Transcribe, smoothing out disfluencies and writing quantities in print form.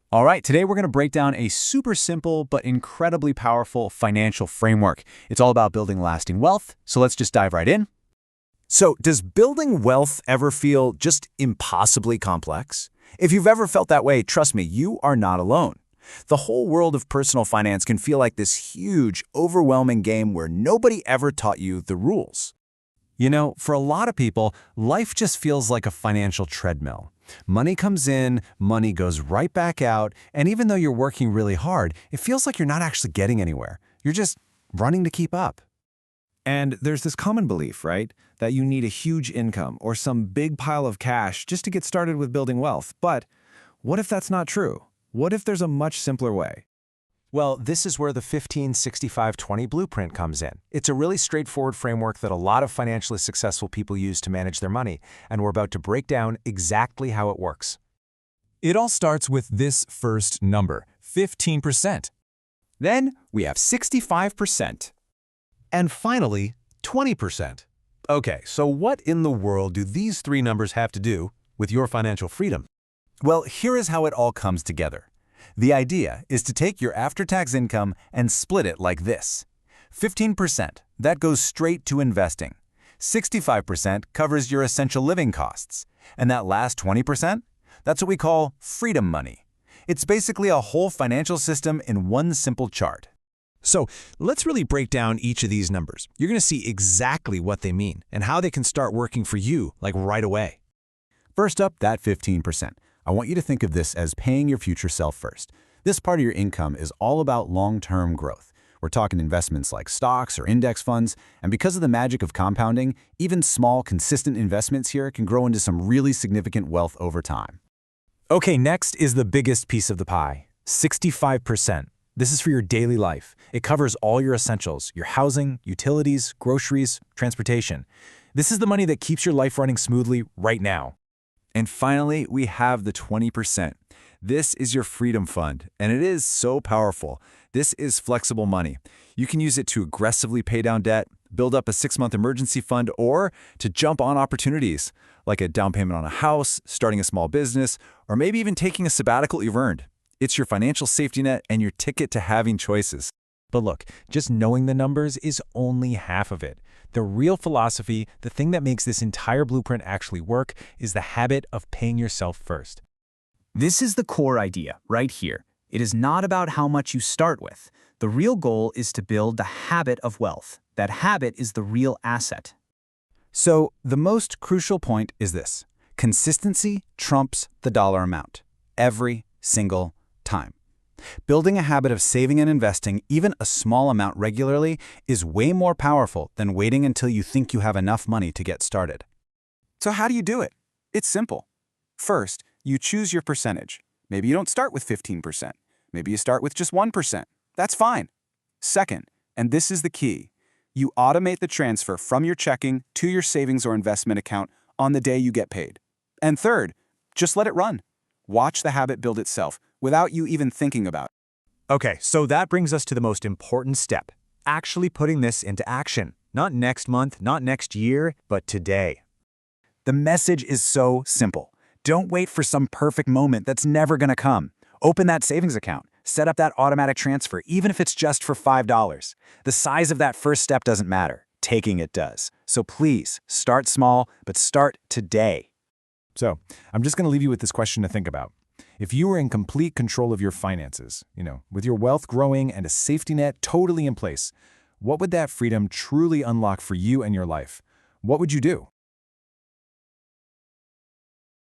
All right, today we're going to break down a super simple but incredibly powerful financial framework. It's all about building lasting wealth, so let's just dive right in. So, does building wealth ever feel just impossibly complex? If you've ever felt that way, trust me, you are not alone. The whole world of personal finance can feel like this huge, overwhelming game where nobody ever taught you the rules. You know, for a lot of people, life just feels like a financial treadmill. Money comes in, money goes right back out, and even though you're working really hard, it feels like you're not actually getting anywhere. You're just running to keep up. And there's this common belief, right, that you need a huge income or some big pile of cash just to get started with building wealth. But what if that's not true? What if there's a much simpler way? Well, this is where the 15-65-20 blueprint comes in. It's a really straightforward framework that a lot of financially successful people use to manage their money, and we're about to break down exactly how it works. It all starts with this first number, 15%. Then we have 65%. And finally, 20%. Okay, so what in the world do these three numbers have to do with your financial freedom? Well, here is how it all comes together. The idea is to take your after-tax income and split it like this. 15%, that goes straight to investing. 65% covers your essential living costs. And that last 20%, that's what we call freedom money. It's basically a whole financial system in one simple chart. So let's really break down each of these numbers. You're going to see exactly what they mean and how they can start working for you, like right away. First up, that 15%. I want you to think of this as paying your future self first. This part of your income is all about long-term growth. We're talking investments like stocks or index funds, and because of the magic of compounding, even small, consistent investments here can grow into some really significant wealth over time. Okay, next is the biggest piece of the pie, 65%. This is for your daily life. It covers all your essentials, your housing, utilities, groceries, transportation. This is the money that keeps your life running smoothly right now. And finally, we have the 20%. This is your freedom fund, and it is so powerful. This is flexible money. You can use it to aggressively pay down debt, build up a 6-month emergency fund, or to jump on opportunities, like a down payment on a house, starting a small business, or maybe even taking a sabbatical you've earned. It's your financial safety net and your ticket to having choices. But look, just knowing the numbers is only half of it. The real philosophy, the thing that makes this entire blueprint actually work, is the habit of paying yourself first. This is the core idea right here. It is not about how much you start with. The real goal is to build the habit of wealth. That habit is the real asset. So the most crucial point is this. Consistency trumps the dollar amount. Every single time. Building a habit of saving and investing, even a small amount regularly, is way more powerful than waiting until you think you have enough money to get started. So how do you do it? It's simple. First, you choose your percentage. Maybe you don't start with 15%. Maybe you start with just 1%. That's fine. Second, and this is the key, you automate the transfer from your checking to your savings or investment account on the day you get paid. And third, just let it run. Watch the habit build itself without you even thinking about it. Okay, so that brings us to the most important step, actually putting this into action. Not next month, not next year, but today. The message is so simple. Don't wait for some perfect moment that's never going to come. Open that savings account. Set up that automatic transfer, even if it's just for $5. The size of that first step doesn't matter. Taking it does. So please, start small, but start today. So I'm just going to leave you with this question to think about. If you were in complete control of your finances, with your wealth growing and a safety net totally in place, what would that freedom truly unlock for you and your life? What would you do?